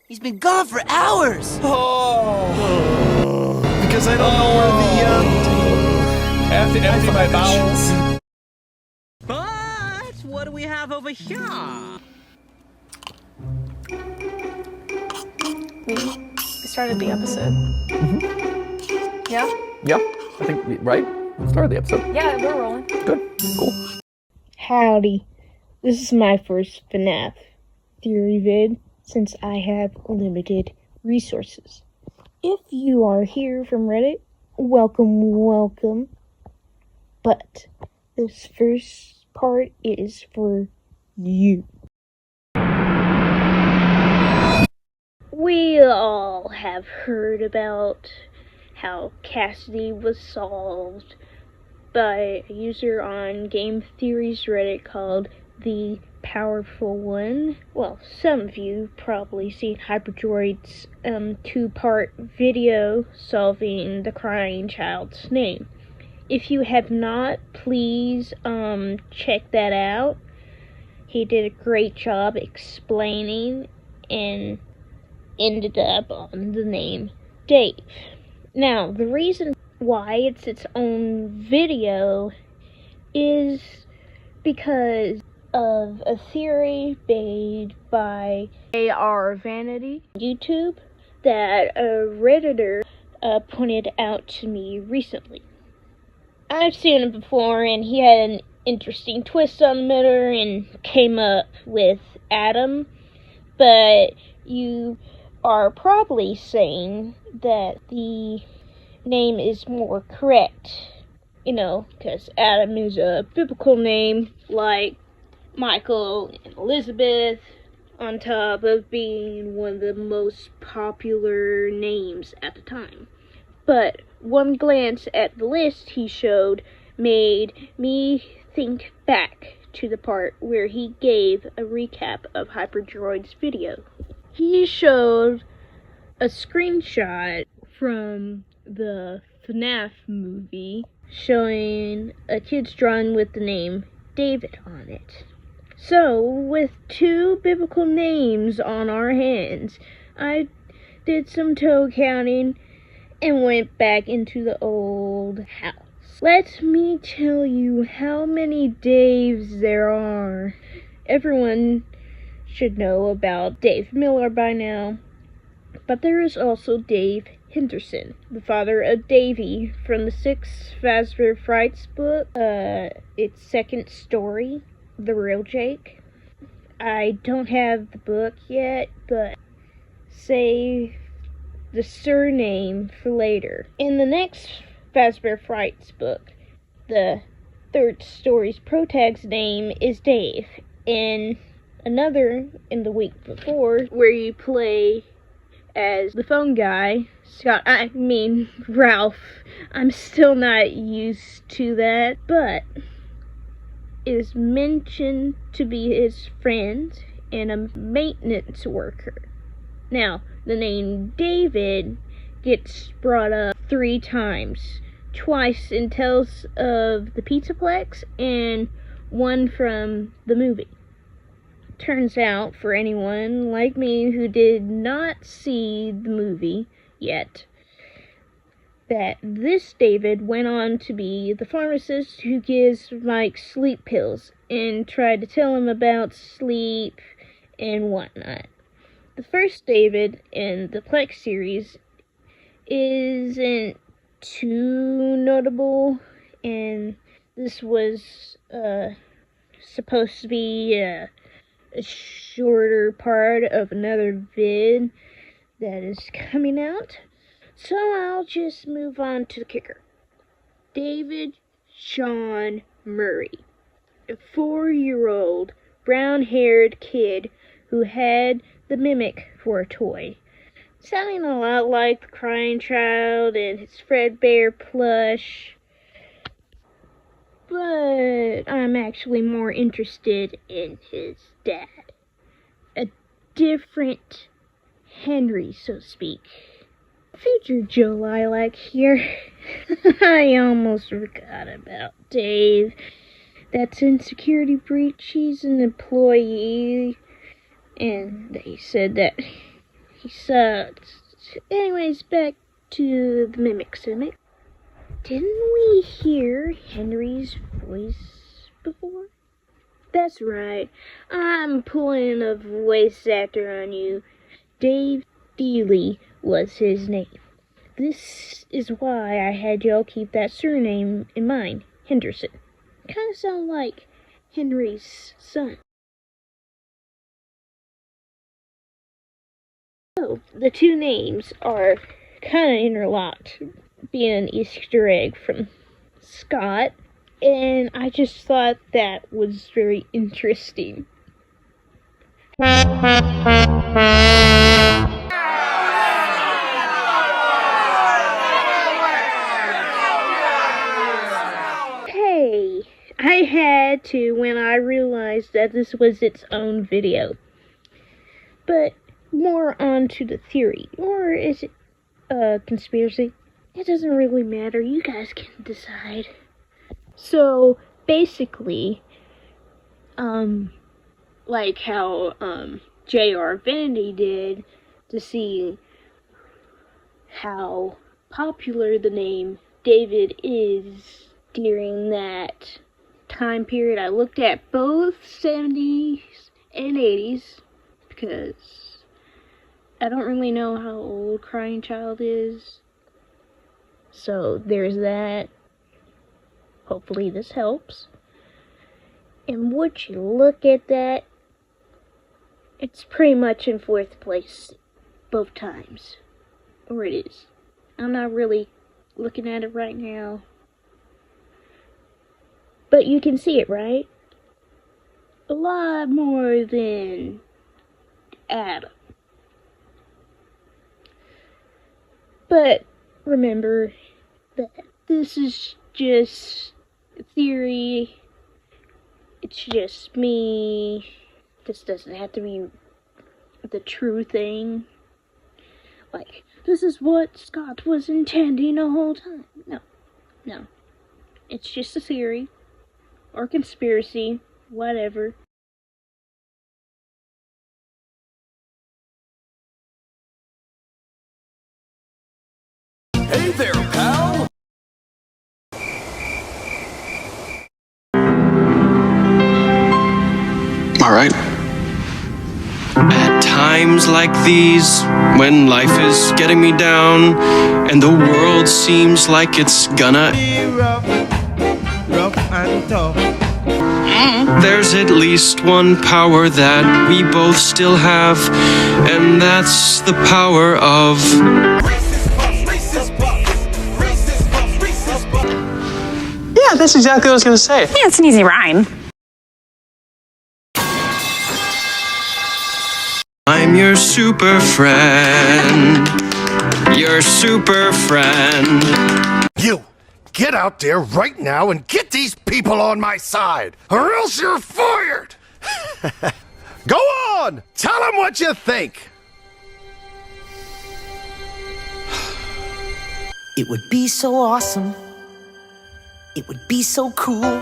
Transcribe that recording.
He's been gone for hours! Oh! Because I don't know where I have to empty my bowels. But what do we have over here? We started the episode. Mm-hmm. Yeah? Yep. I think, right? We started the episode. Yeah, we're rolling. Good. Cool. Howdy. This is my first FNaF theory vid since I have limited resources. If you are here from Reddit, welcome. But this first part is for you. We all have heard about how Cassidy was solved by a user on Game Theory's Reddit called The Powerful One. Well, some of you probably seen Hyperdroid's two-part video solving the crying child's name. If you have not, please check that out. He did a great job explaining and ended up on the name Dave. Now, the reason why it's its own video is because of a theory made by AR Vanity YouTube that a Redditor pointed out to me recently. I've seen it before, and he had an interesting twist on the matter and came up with Adam, but you are probably saying that the name is more correct, because Adam is a biblical name like Michael and Elizabeth, on top of being one of the most popular names at the time. But one glance at the list he showed made me think back to the part where he gave a recap of Hyperdroid's video. He showed a screenshot from the FNaF movie showing a kid's drawing with the name David on it. So, with two biblical names on our hands, I did some toe counting and went back into the old house. Let me tell you how many Daves there are. Everyone should know about Dave Miller by now, but there is also Dave Henderson, the father of Davy from the 6 Fazbear Frights book, its second story, The Real Jake. I don't have the book yet, but save the surname for later. In the next Fazbear Frights book, the third story's protag's name is Dave, and another in the week before, where you play as the phone guy, Ralph. I'm still not used to that, but is mentioned to be his friend and a maintenance worker. Now, the name David gets brought up 3 times. Twice in Tales of the Pizzaplex and one from the movie. Turns out, for anyone like me who did not see the movie yet, that this David went on to be the pharmacist who gives Mike sleep pills and tried to tell him about sleep and whatnot. The first David in the Plex series isn't too notable, and this was supposed to be a shorter part of another vid that is coming out, so I'll just move on to the kicker. David Sean Murray, a 4-year-old brown-haired kid who had the Mimic for a toy, sounding a lot like the crying child and his Fredbear plush. But I'm actually more interested in his dad. A different Henry, so to speak. Future Joe Lilac here. I almost forgot about Dave. That's in security breach. He's an employee. And they said that Anyways, back to the mimic summit. Didn't we hear Henry's voice before? That's right. I'm pulling a voice actor on you. Dave Dealey was his name. This is why I had y'all keep that surname in mind, Henderson. Kinda sound like Henry's son. So, the two names are kinda interlocked, being an Easter egg from Scott, and I just thought that was very interesting. Hey, I had to when I realized that this was its own video. But more on to the theory, or is it a conspiracy? It doesn't really matter, you guys can decide. So, basically, like how, J.R. Vandy did to see how popular the name David is during that time period. I looked at both 70s and 80s, because I don't really know how old Crying Child is. So, there's that. Hopefully this helps. And would you look at that? It's pretty much in 4th place both times. Or it is. I'm not really looking at it right now. But you can see it, right? A lot more than Adam. But remember that this is just a theory. It's just me. This doesn't have to be the true thing. Like, this is what Scott was intending the whole time. No. It's just a theory. Or conspiracy. Whatever. Hey there, pal! Alright. At times like these, when life is getting me down, and the world seems like it's gonna be rough and tough. There's at least one power that we both still have, and that's the power of... Yeah, that's exactly what I was gonna say. Yeah, it's an easy rhyme. I'm your super friend. Your super friend. You, get out there right now and get these people on my side, or else you're fired! Go on! Tell them what you think! It would be so awesome. It would be so cool